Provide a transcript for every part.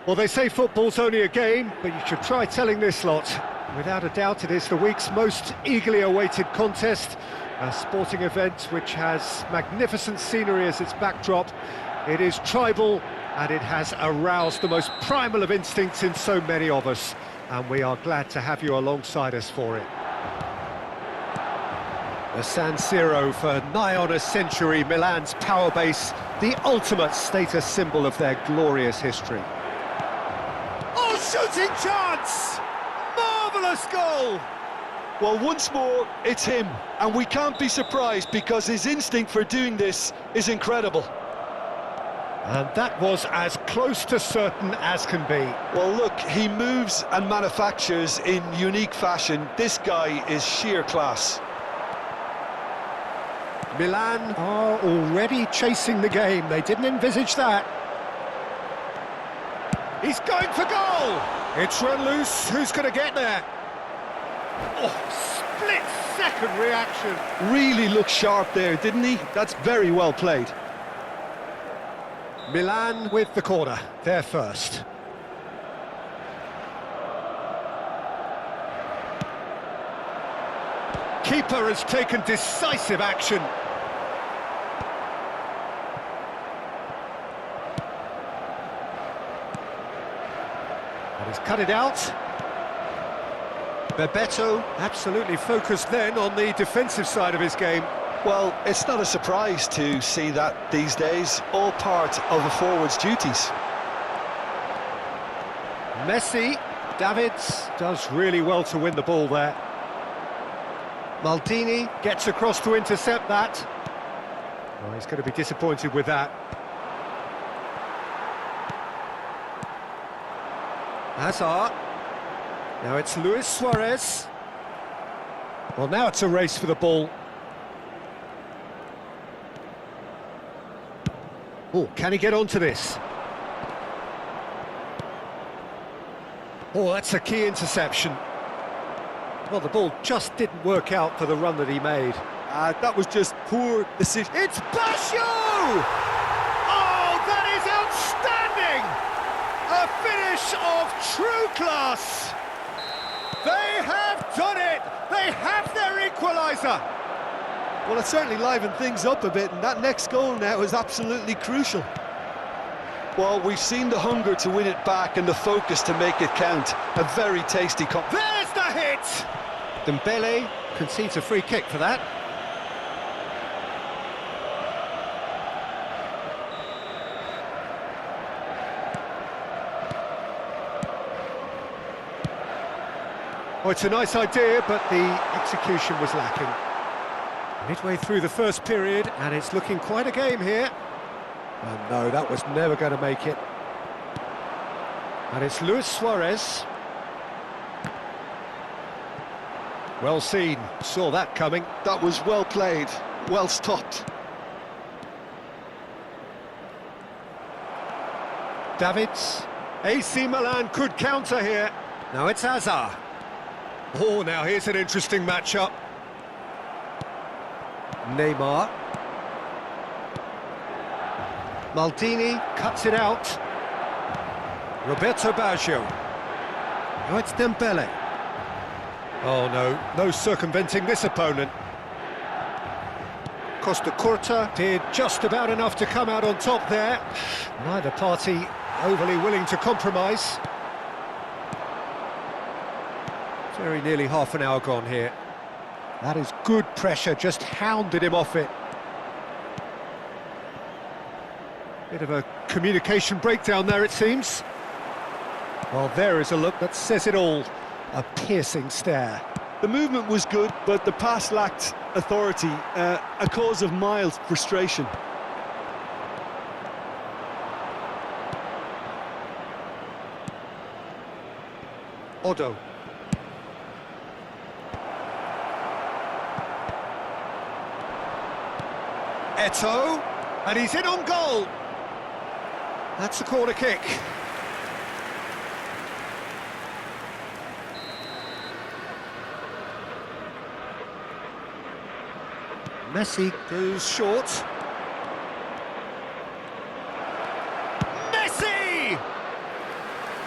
Well, they say football's only a game, but you should try telling this lot. Without a doubt, it is the week's most eagerly awaited contest, a sporting event which has magnificent scenery as its backdrop. It is tribal, and it has aroused the most primal of instincts in so many of us, and we are glad to have you alongside us for it. The San Siro for nigh on a century, Milan's power base, the ultimate status symbol of their glorious history. Oh, shooting chance! Marvellous goal! Well, once more, it's him, and we can't be surprised because his instinct for doing this is incredible. And that was as close to certain as can be. Well, look, he moves and manufactures in unique fashion. This guy is sheer class. Milan are already chasing the game. They didn't envisage that. He's going for goal! It's run loose. Who's going to get there? Oh, split-second reaction. Really looked sharp there, didn't he? That's very well played. Milan with the corner, they're first. Keeper has taken decisive action. And he's cut it out. Bebeto absolutely focused then on the defensive side of his game. Well, it's not a surprise to see that these days, all part of a forward's duties. Messi, Davids does really well to win the ball there. Maldini gets across to intercept that. Oh, he's going to be disappointed with that. Hazard. Now it's Luis Suarez. Well, now it's a race for the ball. Oh, can he get onto this? Oh, that's a key interception. Well, the ball just didn't work out for the run that he made. That was just poor decision. It's Basho! Oh, that is outstanding! A finish of true class! They have done it! They have their equaliser! Well, it certainly livened things up a bit, and that next goal now is absolutely crucial. Well, we've seen the hunger to win it back and the focus to make it count. A very tasty There's the hit! Dembele concedes a free kick for that. Oh, it's a nice idea, but the execution was lacking. Midway through the first period, and it's looking quite a game here. And no, that was never going to make it. And it's Luis Suarez. Well seen, saw that coming. That was well played, well stopped. Davids. AC Milan could counter here. Now it's Hazard. Oh, now here's an interesting matchup. Neymar. Maldini cuts it out. Roberto Baggio. Now it's Dembele. Oh no, no circumventing this opponent. Costa Curta did just about enough to come out on top there. Neither party overly willing to compromise. Very nearly half an hour gone here. That is good pressure, just hounded him off it. Bit of a communication breakdown there, it seems. Well, there is a look that says it all. A piercing stare. The movement was good, but the pass lacked authority, a cause of mild frustration. Odo. Eto'o, and he's in on goal. That's a corner kick. Messi goes short. Messi!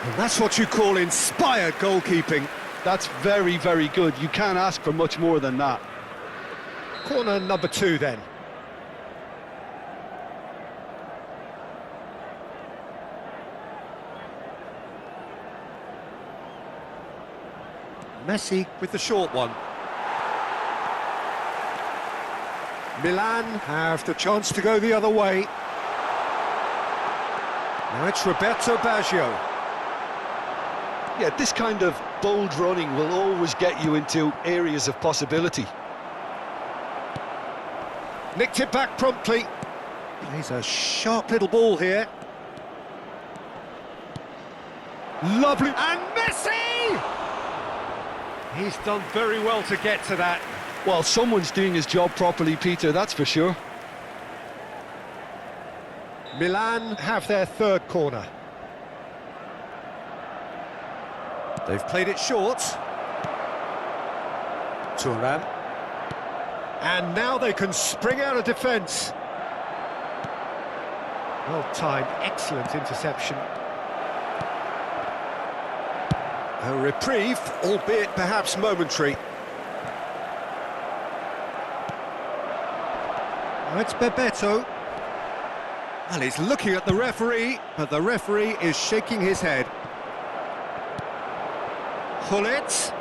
And that's what you call inspired goalkeeping. That's very, very good. You can't ask for much more than that. Corner number 2 then. Messi with the short one. Milan have the chance to go the other way. Now it's Roberto Baggio. Yeah, this kind of bold running will always get you into areas of possibility. Nicked it back promptly. Plays a sharp little ball here. Lovely. And Messi! He's done very well to get to that. Well, someone's doing his job properly, Peter, that's for sure. Milan have their 3rd corner. They've played it short. Thuram. And now they can spring out of defence. Well timed, excellent interception. A reprieve, albeit perhaps momentary. Now it's Bebeto. Well, he's looking at the referee, but the referee is shaking his head. Hullet.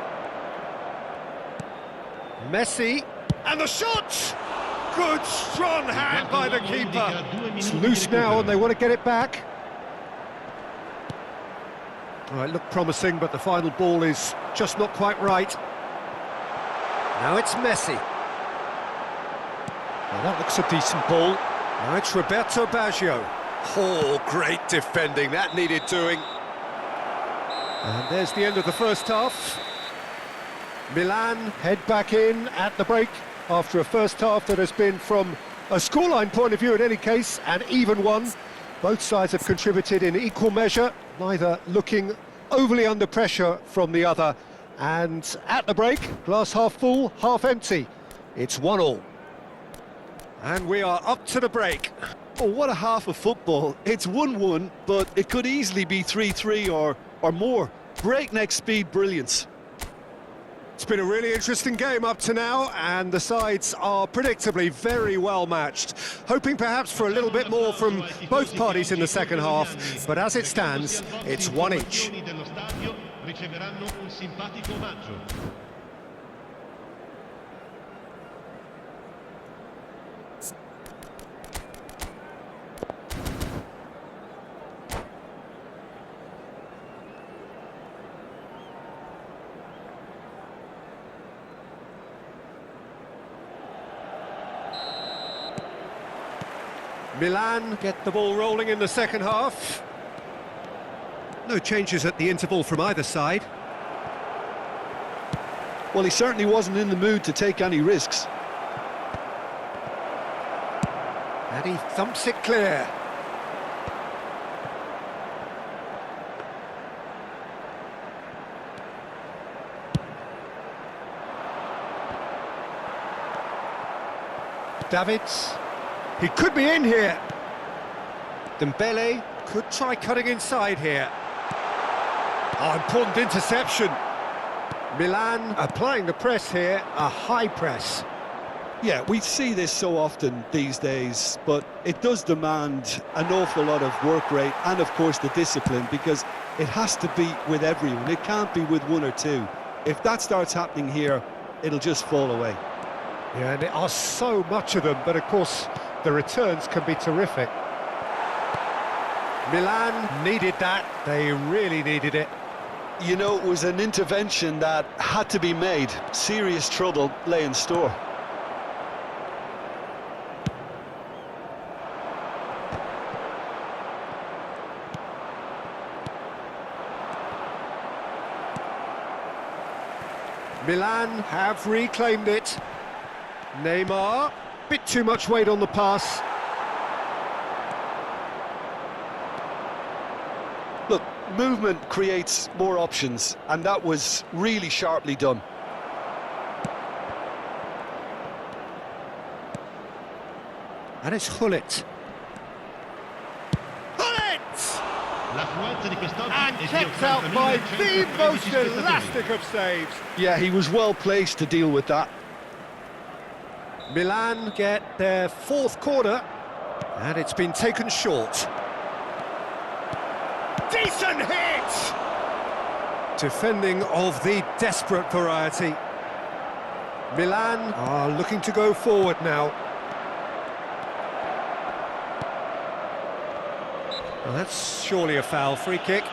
Messi. And the shot! Good, strong hand by the keeper. It's loose now and they want to get it back. Well, it looked promising, but the final ball is just not quite right. Now it's Messi. Well, that looks a decent ball. Now it's Roberto Baggio. Oh, great defending, that needed doing. And there's the end of the first half. Milan head back in at the break after a first half that has been, from a scoreline point of view in any case, an even one. Both sides have contributed in equal measure, neither looking overly under pressure from the other. And at the break, glass half full, half empty. It's 1-1. And we are up to the break. Oh, what a half of football. It's 1-1, but it could easily be 3-3 or more. Breakneck speed brilliance. It's been a really interesting game up to now, and the sides are predictably very well matched. Hoping perhaps for a little bit more from both parties in the second half, but as it stands, it's 1 each. Milan get the ball rolling in the second half. No changes at the interval from either side. Well, he certainly wasn't in the mood to take any risks. And he thumps it clear. Davids. He could be in here. Dembele could try cutting inside here. Oh, important interception. Milan applying the press here, a high press. Yeah, we see this so often these days, but it does demand an awful lot of work rate and, of course, the discipline, because it has to be with everyone. It can't be with one or two. If that starts happening here, it'll just fall away. Yeah, and there are so much of them, but of course the returns can be terrific. Milan needed that, they really needed it. You know, it was an intervention that had to be made. Serious trouble lay in store. Milan have reclaimed it. Neymar, bit too much weight on the pass. Look, movement creates more options, and that was really sharply done. And it's Hullet. Hullet! And kept out by the most elastic of saves. Yeah, he was well placed to deal with that. Milan get their fourth corner, and it's been taken short. Decent hit! Defending of the desperate variety. Milan are looking to go forward now. Well, that's surely a foul. Free kick.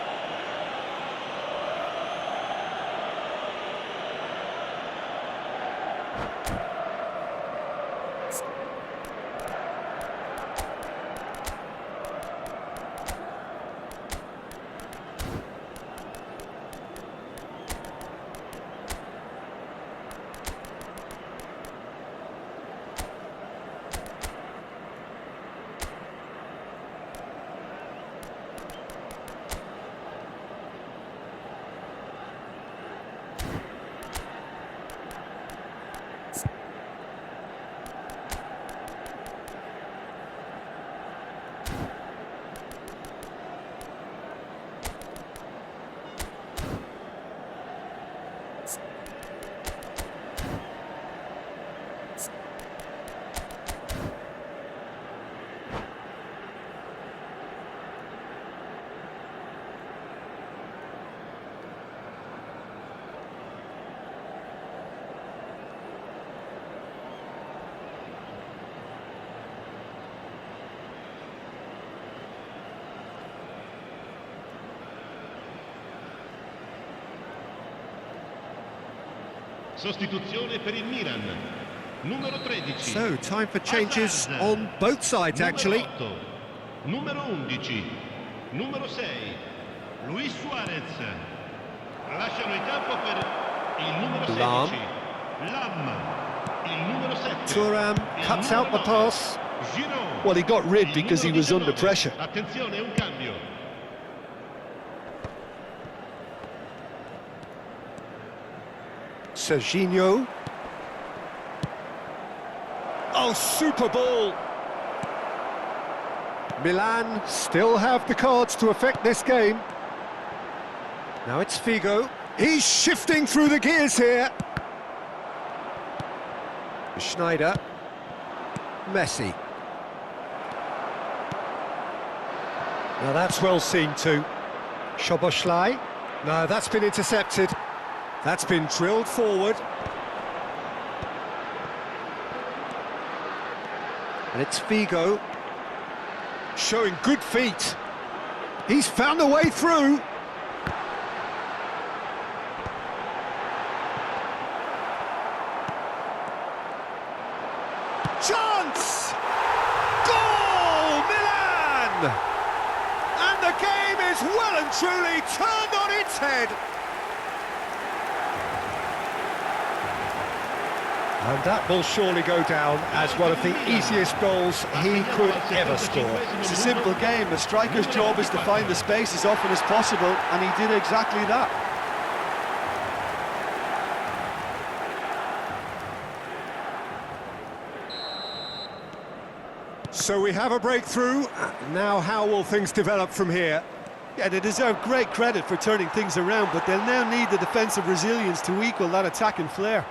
Sostituzione per il Milan. Numero 13. So, time for changes on both sides, actually. Numero 11. Numero 6. Luis Suarez. Lasciano il campo per il numero 16. Lam. Il numero 7. Thuram cuts out the pass. Giroud. Well, he got rid because he was under pressure. Attenzione, un cambio. Serginho. Oh, super ball! Milan still have the cards to affect this game. Now it's Figo. He's shifting through the gears here. Schneider. Messi. Now that's well seen too. Szoboszlai. No, that's been intercepted. That's been drilled forward. And it's Figo. Showing good feet. He's found a way through. Chance! Goal, Milan! And the game is well and truly turned on its head. And that will surely go down as one of the easiest goals he could ever score. It's a simple game. A striker's job is to find the space as often as possible, and he did exactly that. So we have a breakthrough. Now how will things develop from here? Yeah, they deserve great credit for turning things around, but they'll now need the defensive resilience to equal that attacking flair.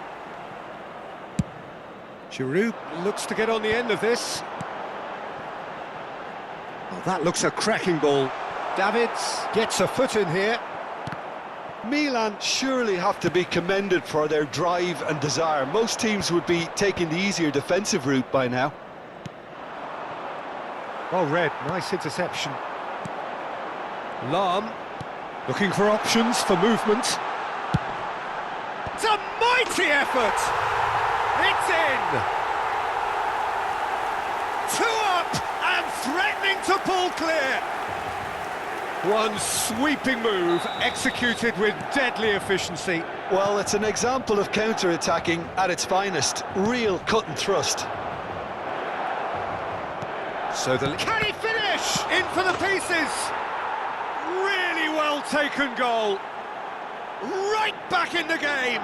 Giroud looks to get on the end of this. Oh, that looks a cracking ball. Davids gets a foot in here. Milan surely have to be commended for their drive and desire. Most teams would be taking the easier defensive route by now. Well read, nice interception. Lam looking for options for movement. It's a mighty effort! It's in! 2 up and threatening to pull clear. One sweeping move executed with deadly efficiency. Well, it's an example of counter-attacking at its finest. Real cut and thrust. So can he finish? In for the pieces! Really well taken goal. Right back in the game.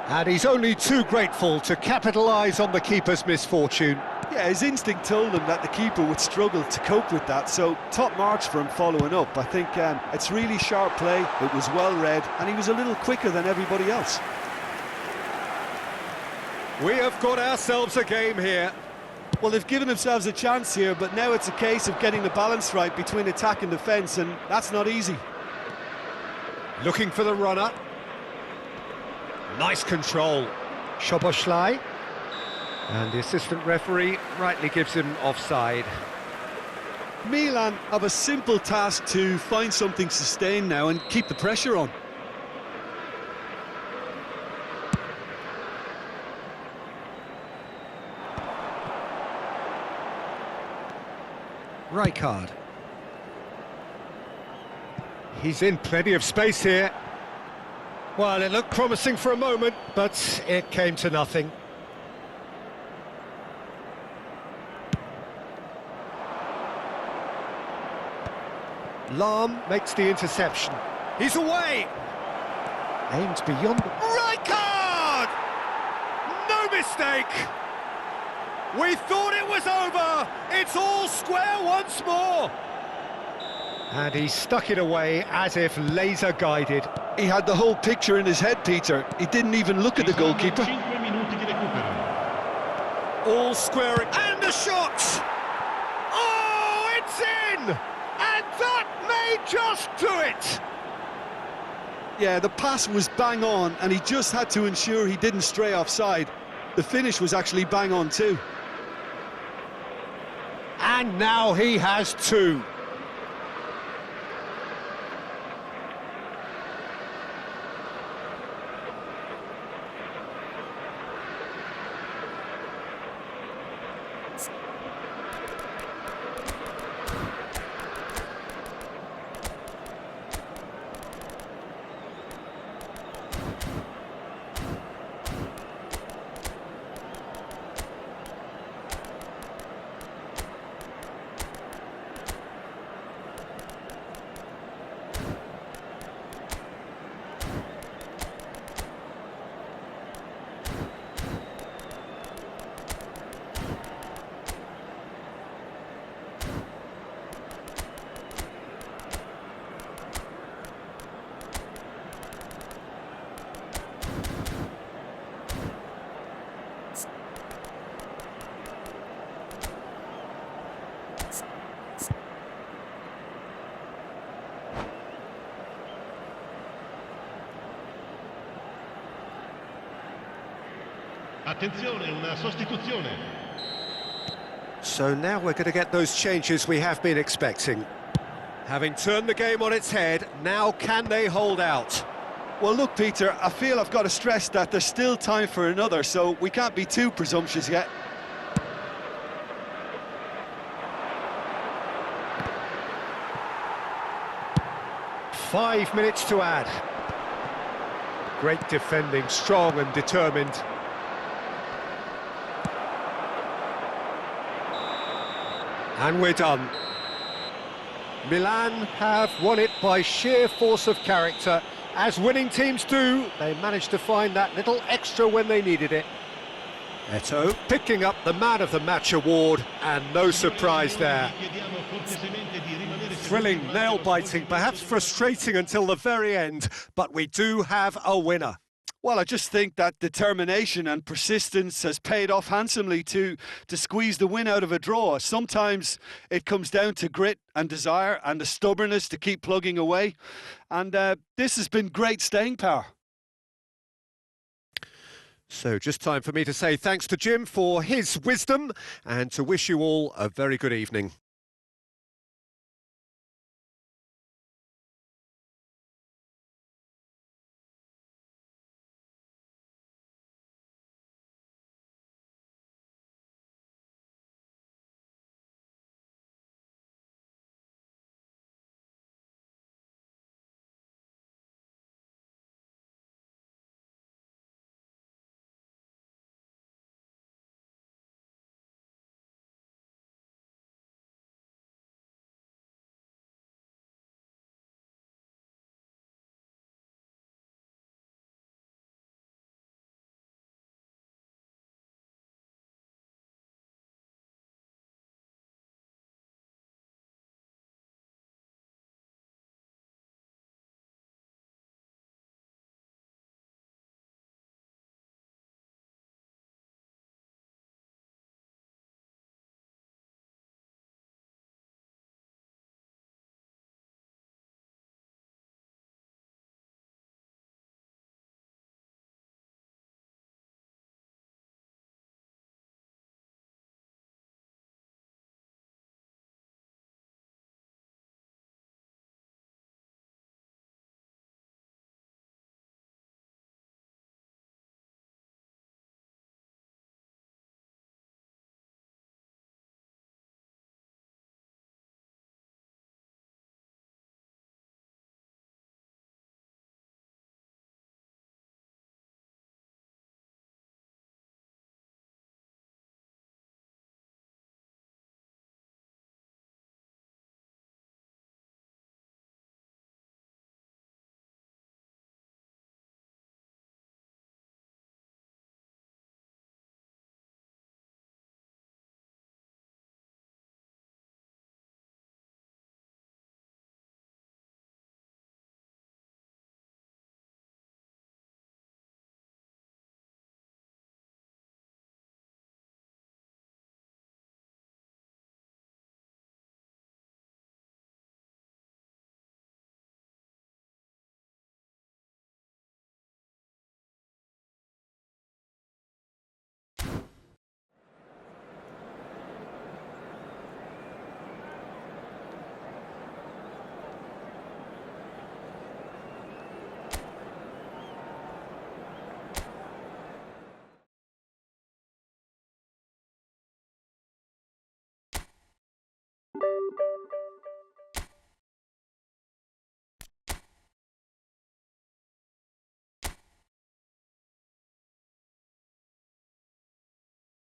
And he's only too grateful to capitalise on the keeper's misfortune. Yeah, his instinct told him that the keeper would struggle to cope with that, so top marks for him following up. I think it's really sharp play, it was well read, and he was a little quicker than everybody else. We have got ourselves a game here. Well, they've given themselves a chance here, but now it's a case of getting the balance right between attack and defence, and that's not easy. Looking for the runner. Nice control. Szoboszlai. And the assistant referee rightly gives him offside. Milan have a simple task to find something sustained now and keep the pressure on. Rijkaard. He's in plenty of space here. Well, it looked promising for a moment, but it came to nothing. Lahm makes the interception. He's away! Aims beyond... Rijkaard! No mistake! We thought it was over! It's all square once more! And he stuck it away as if laser-guided. He had the whole picture in his head, Peter. He didn't even look at the goalkeeper. 5 minuti di recupero. All square... And the shot! Oh, it's in! And that may just do it! Yeah, the pass was bang on, and he just had to ensure he didn't stray offside. The finish was actually bang on too. And now he has two. Attenzione, una sostituzione. So now we're going to get those changes we have been expecting. Having turned the game on its head, now can they hold out? Well, look, Peter, I feel I've got to stress that there's still time for another, so we can't be too presumptuous yet. Five minutes to add. Great defending, strong and determined. And we're done. Milan have won it by sheer force of character. As winning teams do, they managed to find that little extra when they needed it. Eto'o picking up the Man of the Match award, and no surprise there. Thrilling, nail-biting, perhaps frustrating until the very end, but we do have a winner. Well, I just think that determination and persistence has paid off handsomely to squeeze the win out of a draw. Sometimes it comes down to grit and desire and the stubbornness to keep plugging away. And this has been great staying power. So just time for me to say thanks to Jim for his wisdom and to wish you all a very good evening.